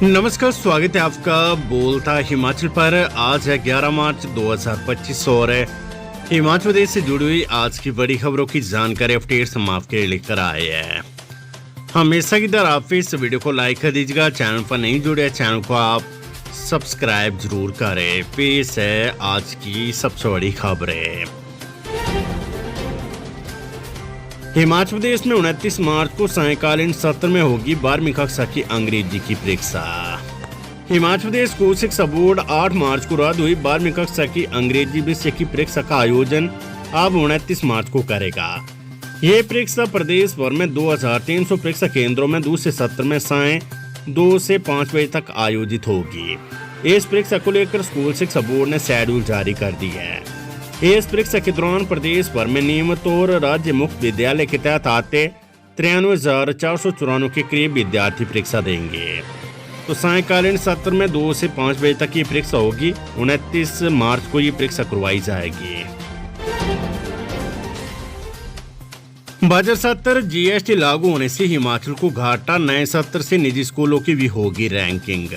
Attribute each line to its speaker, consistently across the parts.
Speaker 1: नमस्कार, स्वागत है आपका बोलता हिमाचल पर। आज है 11 मार्च 2025 और हिमाचल प्रदेश से जुड़ी हुई आज की बड़ी खबरों की जानकारी अपडेट्स हम आपके लिए लेकर आए हैं। हमेशा की तरह आप इस वीडियो को लाइक कर दीजिएगा। चैनल पर नहीं जुड़े चैनल को आप सब्सक्राइब जरूर करें। पेश है आज की सबसे बड़ी खबरें। हिमाचल प्रदेश में 29 मार्च को सायंकालीन सत्र में होगी 12वीं कक्षा की अंग्रेजी की परीक्षा। हिमाचल प्रदेश स्कूल शिक्षा बोर्ड 8 मार्च को रद्द हुई 12वीं कक्षा की अंग्रेजी विषय की परीक्षा का आयोजन अब 29 मार्च को करेगा। ये परीक्षा प्रदेश भर में 2300 परीक्षा केंद्रों में दूसरे सत्र में साय 2 से 5 बजे तक आयोजित होगी। इस परीक्षा को लेकर स्कूल शिक्षा बोर्ड ने शेड्यूल जारी कर दी है। इस परीक्षा के दौरान प्रदेश भर में नियमित और राज्य मुक्त विद्यालय के तहत आते 93,494 के करीब विद्यार्थी परीक्षा देंगे। तो सायंकालीन सत्र में 2 से 5 बजे तक ये परीक्षा होगी। 29 मार्च को ये परीक्षा करवाई जाएगी। बजट सत्र जीएसटी लागू होने से हिमाचल को घाटा, नए सत्र से निजी स्कूलों की भी होगी रैंकिंग।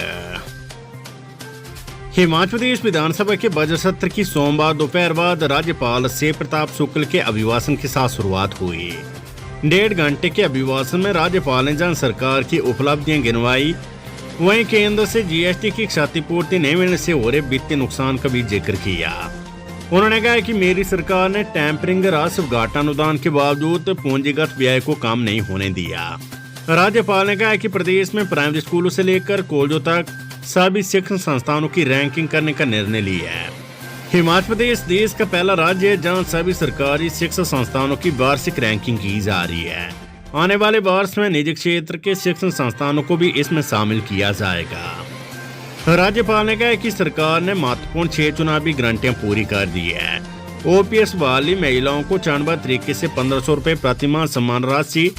Speaker 1: हिमाचल प्रदेश विधानसभा के बजट सत्र की सोमवार दोपहर बाद राज्यपाल शिव प्रताप शुक्ल के अभिभाषण के साथ शुरुआत हुई। 1.5 घंटे के अभिभाषण में राज्यपाल ने जन सरकार की उपलब्धियां गिनवाई। वहीं केंद्र से जीएसटी की क्षतिपूर्ति नहीं मिलने से हो रहे वित्तीय नुकसान का भी जिक्र किया। उन्होंने कहा कि मेरी सरकार ने टेम्परिंग राशि घाटा अनुदान के बावजूद पूंजीगत व्यय को कम नहीं होने दिया। राज्यपाल ने कहा कि प्रदेश में प्राइमरी स्कूलों से लेकर कॉलेजों तक सभी शिक्षण संस्थानों की रैंकिंग करने का निर्णय लिया है। हिमाचल प्रदेश देश का पहला राज्य है जहां सभी सरकारी शिक्षण संस्थानों की वार्षिक रैंकिंग की जा रही है। आने वाले वर्ष में निजी क्षेत्र के शिक्षण संस्थानों को भी इसमें शामिल किया जाएगा। राज्यपाल ने कहा कि सरकार ने महत्वपूर्ण 6 चुनावी गारंटियां पूरी कर दी है। ओपीएस वाली महिलाओं को चरणबद्ध तरीके से 1500 रुपए प्रतिमाह सम्मान राशि,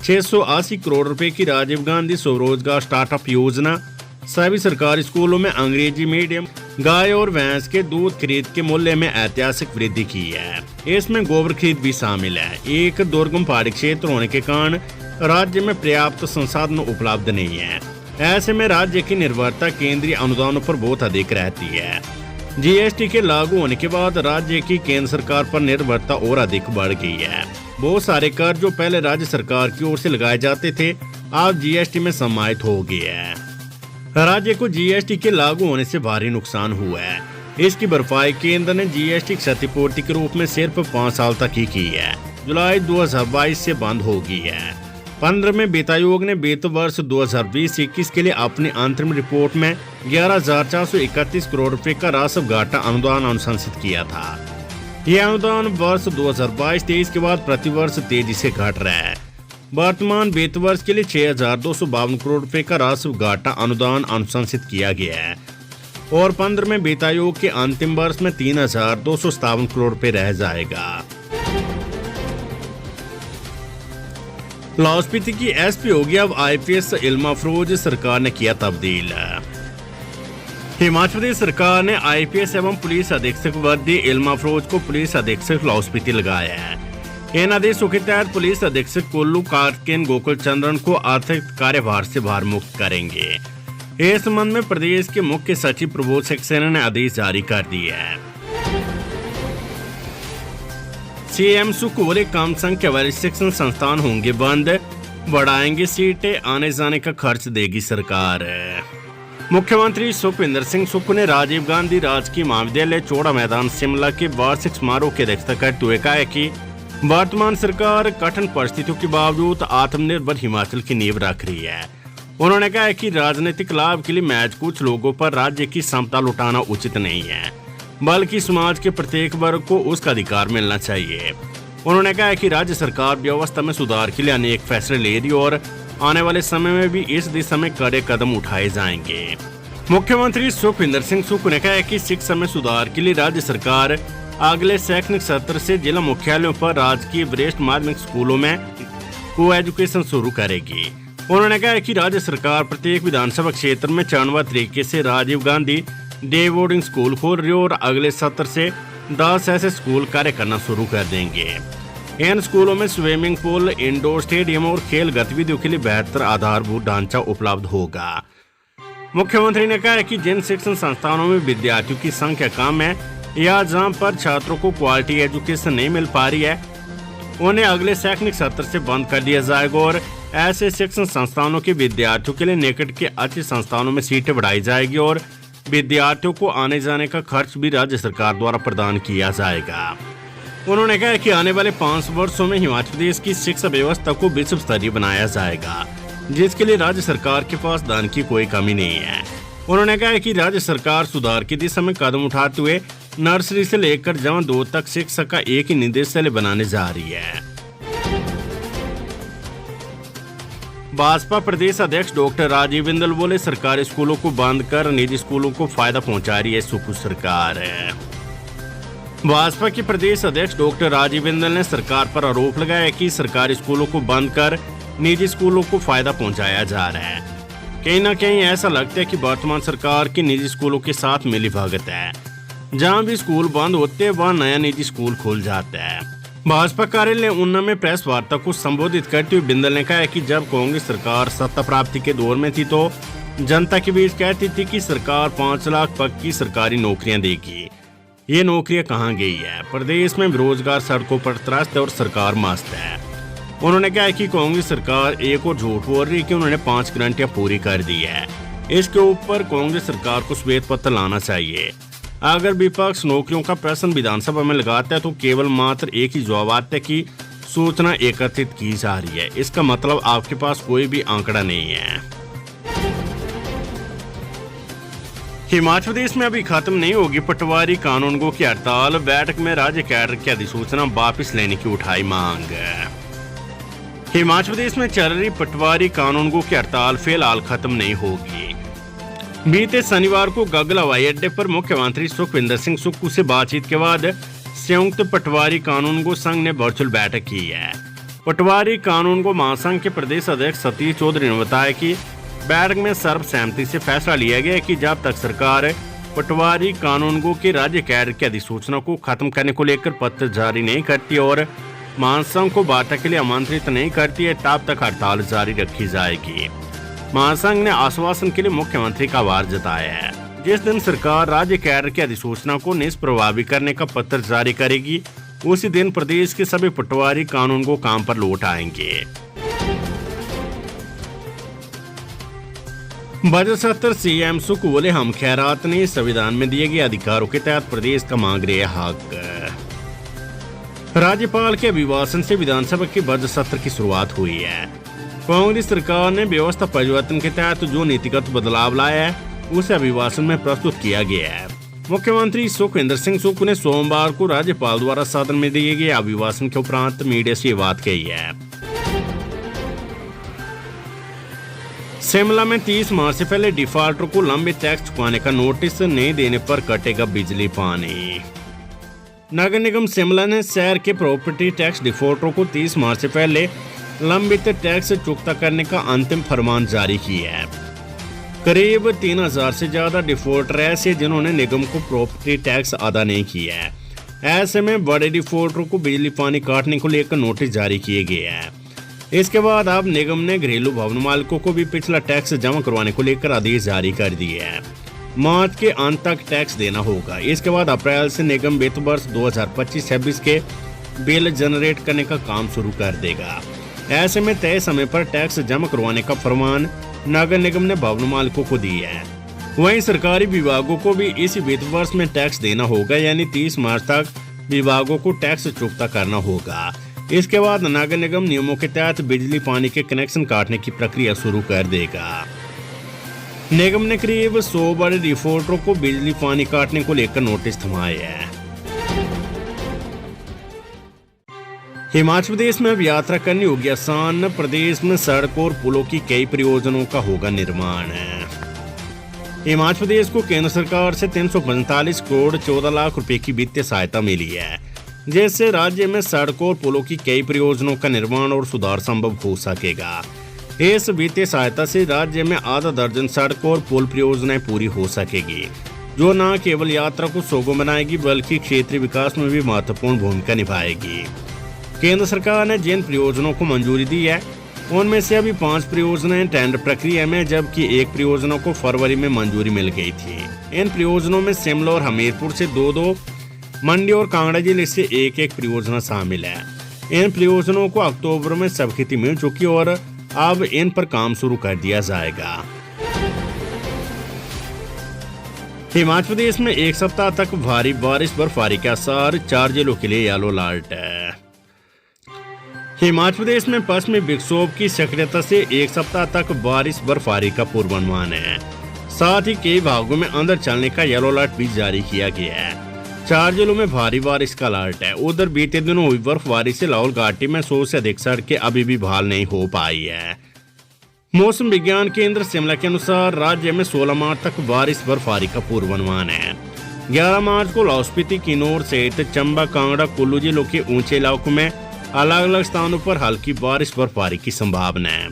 Speaker 1: 680 करोड़ रुपए की राजीव गांधी स्वरोजगार स्टार्टअप योजना, सभी सरकारी स्कूलों में अंग्रेजी मीडियम, गाय और भैंस के दूध खरीद के मूल्य में ऐतिहासिक वृद्धि की है। इसमें गोबर खरीद भी शामिल है। एक दुर्गम पहाड़ी क्षेत्र होने के कारण राज्य में पर्याप्त संसाधन उपलब्ध नहीं है। ऐसे में राज्य की निर्भरता केंद्रीय अनुदानों पर बहुत अधिक रहती है। जीएसटी के लागू होने के बाद राज्य की केंद्र सरकार पर निर्भरता और अधिक बढ़ गई है। बहुत सारे कर जो पहले राज्य सरकार की ओर से लगाए जाते थे अब जीएसटी में समाहित हो गए हैं। राज्य को जीएसटी के लागू होने से भारी नुकसान हुआ है। इसकी भरपाई केंद्र ने जीएसटी क्षतिपूर्ति के रूप में सिर्फ 5 साल तक ही की है। जुलाई 2022 से बंद हो गई है। 15 में वित्त आयोग ने वित्त वर्ष 2020-21 के लिए अपनी अंतरिम रिपोर्ट में 11,431 करोड़ रुपए का राजस्व घाटा अनुदान अनुशंसित किया था। यह अनुदान वर्ष 2022-23 के बाद प्रतिवर्ष तेजी से घट रहा है। वर्तमान वित्त वर्ष के लिए 6,252 करोड़ रुपए का राजस्व घाटा अनुदान अनुशंसित किया गया है और 15 में वित्त आयोग के अंतिम वर्ष में 3,257 करोड़ रुपए रह जाएगा। लाहौल स्पीति की एसपी होगी अब आईपीएस इल्मा अफरोज, सरकार ने किया तब्दील। हिमाचल प्रदेश सरकार ने आईपीएस एवं पुलिस अधीक्षक वर्दी इल्मा अफरोज को पुलिस अधीक्षक लाहौल स्पीति लगाया है। इन आदेशों के तहत पुलिस अधीक्षक कुल्लू कार्तिकेन गोकुल चंद्रन को अतिरिक्त कार्यभार से भार मुक्त करेंगे। इस संबंध में प्रदेश के मुख्य सचिव प्रबोध सक्सेना ने आदेश जारी कर दिए है। सीएम सुख बोले कम संख्या वाले शिक्षण संस्थान होंगे बंद, बढ़ाएंगे सीटें, आने जाने का खर्च देगी सरकार। मुख्यमंत्री सुखविंदर सिंह सुक्खू ने राजीव गांधी राजकीय महाविद्यालय चौड़ा मैदान शिमला के वार्षिक समारोह की अध्यक्षता करते हुए कहा कि वर्तमान सरकार कठिन परिस्थितियों के बावजूद आत्मनिर्भर हिमाचल की नींव रख रही है। उन्होंने कहा कि राजनीतिक लाभ के लिए महज कुछ लोगों पर राज्य की क्षमता लुटाना उचित नहीं है, बल्कि समाज के प्रत्येक वर्ग को उसका अधिकार मिलना चाहिए। उन्होंने कहा कि राज्य सरकार व्यवस्था में सुधार के लिए अनेक फैसले ले रही और आने वाले समय में भी इस दिशा में कड़े कदम उठाए जाएंगे। मुख्यमंत्री सुखविंदर सिंह सुक्खू ने कहा कि शिक्षा में सुधार के लिए राज्य सरकार अगले शैक्षणिक सत्र से जिला मुख्यालयों पर राजकीय वरिष्ठ माध्यमिक स्कूलों में को एजुकेशन शुरू करेगी। उन्होंने कहा कि राज्य सरकार प्रत्येक विधानसभा क्षेत्र में चरणबद्ध तरीके से Rajiv Gandhi day boarding school खोल रही है और अगले सत्र से 10 ऐसे स्कूल कार्य करना शुरू कर देंगे। इन स्कूलों में स्विमिंग पूल, इंडोर स्टेडियम और खेल गतिविधियों के लिए बेहतर आधारभूत ढांचा उपलब्ध होगा। मुख्यमंत्री ने कहा है कि जिन शिक्षण संस्थानों में विद्यार्थियों की संख्या कम है या जहां पर छात्रों को क्वालिटी एजुकेशन नहीं मिल पा रही है, उन्हें अगले शैक्षणिक सत्र से बंद कर दिया जाएगा और ऐसे शिक्षण संस्थानों के विद्यार्थियों के लिए निकट के अच्छे संस्थानों में सीटें बढ़ाई जाएगी और विद्यार्थियों को आने जाने का खर्च भी राज्य सरकार द्वारा प्रदान किया जाएगा। उन्होंने कहा कि आने वाले 5 वर्षों में हिमाचल प्रदेश की शिक्षा व्यवस्था को विश्व स्तरीय बनाया जाएगा, जिसके लिए राज्य सरकार के पास धन की कोई कमी नहीं है। उन्होंने कहा कि राज्य सरकार सुधार की दिशा में कदम उठाते हुए नर्सरी से लेकर जमा 2 तक शिक्षा का एक ही निदेशालय बनाने जा रही है। भाजपा प्रदेश अध्यक्ष डॉक्टर राजीव बिंदल बोले, सरकारी स्कूलों को बंद कर निजी स्कूलों को फायदा पहुंचा रही है सुकू सरकार। भाजपा के प्रदेश अध्यक्ष डॉक्टर राजीव बिंदल ने सरकार पर आरोप लगाया कि सरकारी स्कूलों को बंद कर निजी स्कूलों को फायदा पहुंचाया जा रहा है। कहीं न कहीं ऐसा लगता है कि वर्तमान सरकार की निजी स्कूलों के साथ मिलीभगत है। जहां भी स्कूल बंद होते हैं वहां नया निजी स्कूल खुल जाता है। भाजपा कार्यालय ऊना में प्रेस वार्ता को संबोधित करते हुए बिंदल ने कहा कि जब कांग्रेस सरकार सत्ता प्राप्ति के दौर में थी तो जनता के बीच कहती थी कि सरकार 5 लाख पक्की सरकारी नौकरियां देगी। ये नौकरियां कहाँ गई है? प्रदेश में बेरोजगार सड़कों पर त्रस्त है और सरकार मस्त है। उन्होंने कहा कि कांग्रेस सरकार एक और झूठ बोल रही है कि उन्होंने 5 गारंटियां पूरी कर दी है। इसके ऊपर कांग्रेस सरकार को श्वेत पत्र लाना चाहिए। अगर विपक्ष नौकरियों का प्रश्न विधानसभा में लगाता है तो केवल मात्र एक ही जवाब आता है कि सूचना एकत्रित की जा रही है। इसका मतलब आपके पास कोई भी आंकड़ा नहीं है। हिमाचल प्रदेश में अभी खत्म नहीं होगी पटवारी कानूनगो की हड़ताल। बैठक में राज्य कैडर की अधिसूचना वापस लेने की उठाई मांग। हिमाचल प्रदेश में चल रही पटवारी कानूनगो की हड़ताल फिलहाल खत्म नहीं होगी। बीते शनिवार को गगल हवाई अड्डे पर मुख्यमंत्री सुखविंदर सिंह सुक्खू से बातचीत के बाद संयुक्त पटवारी कानूनगो संघ ने वर्चुअल बैठक की है। पटवारी कानूनगो महासंघ के प्रदेश अध्यक्ष सतीश चौधरी ने बताया कि बैठक में सर्वसहमति से फैसला लिया गया कि जब तक सरकार पटवारी कानूनगो के राज्य कैडर की अधिसूचना को खत्म करने को लेकर पत्र जारी नहीं करती और महासंघ को बैठक के लिए आमंत्रित नहीं करती है, तब तक हड़ताल जारी रखी जाएगी। महासंघ ने आश्वासन के लिए मुख्यमंत्री का आभार जताया है। जिस दिन सरकार राज्य कैडर की अधिसूचना को निष्प्रभावी करने का पत्र जारी करेगी, उसी दिन प्रदेश के सभी पटवारी कानूनगो काम पर लौट आएंगे। बजट सत्र सीएम सुक्खू बोले, हम खैरात ने संविधान में दिए गए अधिकारों के तहत प्रदेश का मांग रहे हक। राज्यपाल के अभिभाषण से विधानसभा के बजट सत्र की शुरुआत हुई है। कांग्रेस सरकार ने व्यवस्था परिवर्तन के तहत जो नीतिगत बदलाव लाया है उसे अभिभाषण में प्रस्तुत किया गया है। मुख्यमंत्री सुखविंदर सिंह सुक्खू ने सोमवार को राज्यपाल द्वारा सदन में दिए गए अभिभाषण के उपरांत मीडिया से बात कही है। शिमला में 30 मार्च से पहले डिफॉल्टर को लंबित टैक्स चुकाने का नोटिस नहीं देने पर कटेगा बिजली पानी। नगर निगम शिमला ने शहर के प्रॉपर्टी टैक्स डिफॉल्टरों को 30 मार्च से पहले लंबित टैक्स चुकता करने का अंतिम फरमान जारी किया है। करीब 3000 से ज्यादा डिफॉल्टर ऐसे जिन्होंने निगम को प्रॉपर्टी टैक्स अदा नहीं किया है। ऐसे में बड़े डिफॉल्टरों को बिजली पानी काटने को लेकर नोटिस जारी किए गए हैं। इसके बाद अब निगम ने घरेलू भवन मालिकों को भी पिछला टैक्स जमा करवाने को लेकर आदेश जारी कर दिए हैं। मार्च के अंत तक टैक्स देना होगा। इसके बाद अप्रैल से निगम वित्त वर्ष 2025-26 के बिल जनरेट करने का काम शुरू कर देगा। ऐसे में तय समय पर टैक्स जमा करवाने का फरमान नगर निगम ने भवन मालिकों को दिया है। वहीं सरकारी विभागों को भी इसी वित्त वर्ष में टैक्स देना होगा, यानी 30 मार्च तक विभागों को टैक्स चुकता करना होगा। इसके बाद नगर निगम नियमों के तहत बिजली पानी के कनेक्शन काटने की प्रक्रिया शुरू कर देगा। निगम ने करीब 100 बड़े डिफॉल्टरों को बिजली पानी काटने को लेकर नोटिस थमाए हैं। हिमाचल प्रदेश में अब यात्रा करनी होगी आसान। प्रदेश में सड़क और पुलों की कई परियोजनाओं का होगा निर्माण। हिमाचल प्रदेश को केंद्र सरकार से 345 करोड़ 14 लाख रुपए की वित्तीय सहायता मिली है, जिससे राज्य में सड़कों और पुलों की कई परियोजनाओं का निर्माण और सुधार संभव हो सकेगा। इस वित्तीय सहायता से राज्य में आधा दर्जन सड़क और पुल परियोजनाएं पूरी हो सकेगी, जो न केवल यात्रा को सुगम बनाएगी बल्कि क्षेत्रीय विकास में भी महत्वपूर्ण भूमिका निभाएगी। केंद्र सरकार ने जिन परियोजनाओं को मंजूरी दी है उनमें से अभी 5 परियोजनाएं टेंडर प्रक्रिया में, जबकि एक परियोजना को फरवरी में मंजूरी मिल गई थी। इन परियोजनाओं में शिमला और हमीरपुर से 2-2, मंडी और कांगड़ा जिले से 1-1 परियोजना शामिल है। इन परियोजनाओं को अक्टूबर में स्वीकृति मिल चुकी और अब इन पर काम शुरू कर दिया जाएगा। हिमाचल प्रदेश में एक सप्ताह तक भारी बारिश बर्फबारी का आसार, 4 जिलों के लिए येलो अलर्ट है। हिमाचल प्रदेश में पश्चिमी विक्षोभ की सक्रियता से एक सप्ताह तक बारिश बर्फबारी का पूर्वानुमान है। साथ ही कई भागों में अंदर चलने का येलो अलर्ट भी जारी किया गया है। 4 जिलों में भारी बारिश का अलर्ट है। उधर बीते दिनों हुई बर्फबारी से लाहौल घाटी में 100 से अधिक सड़कें अभी भी बहाल नहीं हो पाई है। मौसम विज्ञान केंद्र शिमला के अनुसार राज्य में 16 मार्च तक बारिश बर्फबारी का पूर्वानुमान है। 11 मार्च को लाहौल स्पीति, किन्नौर सहित चंबा, कांगड़ा, कुल्लू जिलों के ऊंचे इलाकों में अलग अलग स्थानों पर हल्की बारिश बर्फबारी की संभावना है।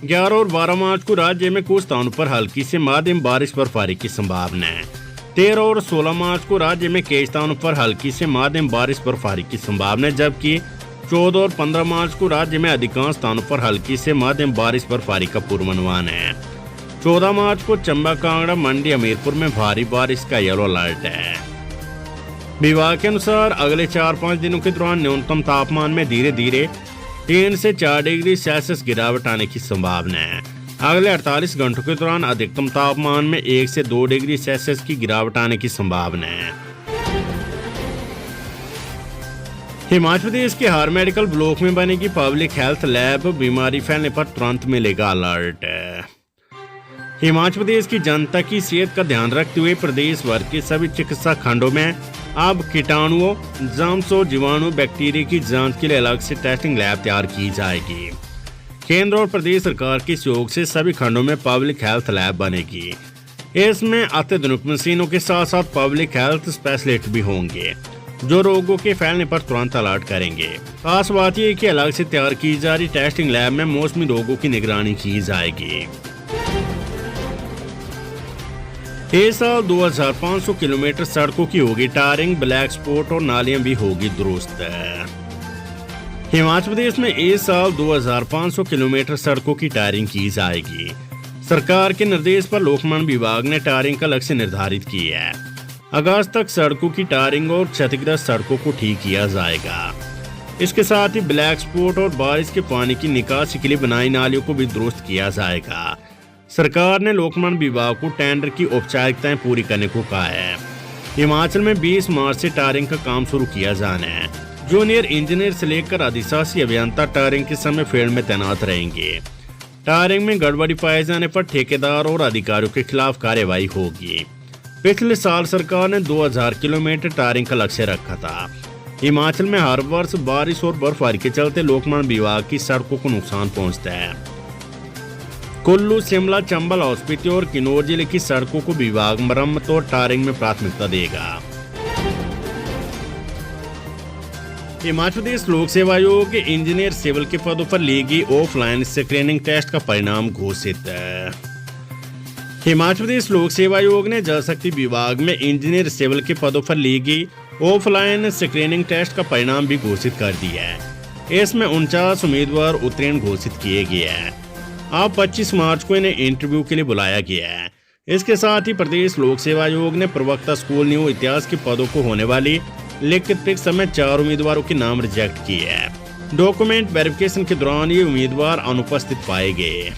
Speaker 1: 11 और 12 मार्च को राज्य में कुछ स्थानों पर हल्की से मध्यम बारिश बर्फबारी की संभावना है। 13 और 16 मार्च को राज्य में कई स्थानों पर हल्की से मध्यम बारिश बर्फबारी की संभावना है, जबकि 14 और 15 मार्च को राज्य में अधिकांश स्थानों पर हल्की से मध्यम बारिश बर्फबारी का पूर्वानुमान है। 14 मार्च को चंबा, कांगड़ा, मंडी, हमीरपुर में भारी बारिश का येलो अलर्ट है। विभाग के अनुसार अगले 4-5 दिनों के दौरान न्यूनतम तापमान में धीरे धीरे 3 से 4 डिग्री सेल्सियस गिरावट आने की संभावना है। अगले 48 घंटों के दौरान अधिकतम तापमान में 1 से 2 डिग्री सेल्सियस की गिरावट आने की संभावना है। हिमाचल प्रदेश के हर मेडिकल ब्लॉक में बनेगी पब्लिक हेल्थ लैब, बीमारी फैलने पर तुरंत मिलेगा अलर्ट। हिमाचल प्रदेश की जनता की सेहत का ध्यान रखते हुए प्रदेश भर के सभी चिकित्सा खंडों में अब कीटाणुओं, जर्म्स और जीवाणु बैक्टीरिया की जांच के लिए अलग से टेस्टिंग लैब तैयार की जाएगी। केंद्र और प्रदेश सरकार के सहयोग से सभी खंडों में पब्लिक हेल्थ लैब बनेगी। इसमें अत्याधुनिक मशीनों के साथ साथ पब्लिक हेल्थ स्पेशलिस्ट भी होंगे जो रोगों के फैलने पर तुरंत अलर्ट करेंगे। खास बात यह कि अलग से तैयार की जा रही टेस्टिंग लैब में मौसमी रोगों की निगरानी की जाएगी। इस साल 2500 किलोमीटर सड़कों की होगी टारिंग, ब्लैक स्पॉट और नालियां भी होगी दुरुस्त। हिमाचल प्रदेश में इस साल 2500 किलोमीटर सड़कों की टारिंग की जाएगी। सरकार के निर्देश पर लोकमान्य विभाग ने टारिंग का लक्ष्य निर्धारित किया है। अगस्त तक सड़कों की टारिंग और क्षतिग्रस्त सड़कों को ठीक किया जाएगा। इसके साथ ही ब्लैक स्पॉट और बारिश के पानी की निकासी के लिए बनाई नालियों को भी दुरुस्त किया जाएगा। सरकार ने लोकमान्य विभाग को टेंडर की औपचारिकताएं पूरी करने को कहा है। हिमाचल में 20 मार्च से टारिंग का काम शुरू किया जाना है। जूनियर इंजीनियर से लेकर अधिशासी अभियंता टारिंग के समय फील्ड में तैनात रहेंगे। टारिंग में गड़बड़ी पाए जाने पर ठेकेदार और अधिकारियों के खिलाफ कार्रवाई होगी। पिछले साल सरकार ने 2000 किलोमीटर टारिंग का लक्ष्य रखा था। हिमाचल में हर वर्ष बारिश और बर्फबारी के चलते लोकमान्य विभाग की सड़कों को नुकसान पहुंचता है। कुल्लू, शिमला, चंबा, लाहौल स्पीति और किन्नौर जिले की सड़कों को विभाग मरम्मत और टारिंग में प्राथमिकता देगा। हिमाचल प्रदेश लोक सेवा आयोग के इंजीनियर सिविल के पदों पर ली गई ऑफलाइन स्क्रीनिंग टेस्ट का परिणाम घोषित है। हिमाचल प्रदेश लोक सेवा आयोग ने जल शक्ति विभाग में इंजीनियर सिविल के पदों पर ली गई ऑफलाइन स्क्रीनिंग टेस्ट का परिणाम भी घोषित कर दिया है। इसमें 49 उम्मीदवार उत्तीर्ण घोषित किए गए हैं। अब 25 मार्च को इन्हें इंटरव्यू के लिए बुलाया गया है। इसके साथ ही प्रदेश लोक सेवा आयोग ने प्रवक्ता, स्कूल न्यू इतिहास के पदों को होने वाली लिखित परीक्षा में 4 उम्मीदवारों के नाम रिजेक्ट किए हैं। डॉक्यूमेंट वेरिफिकेशन के दौरान ये उम्मीदवार अनुपस्थित पाए गए।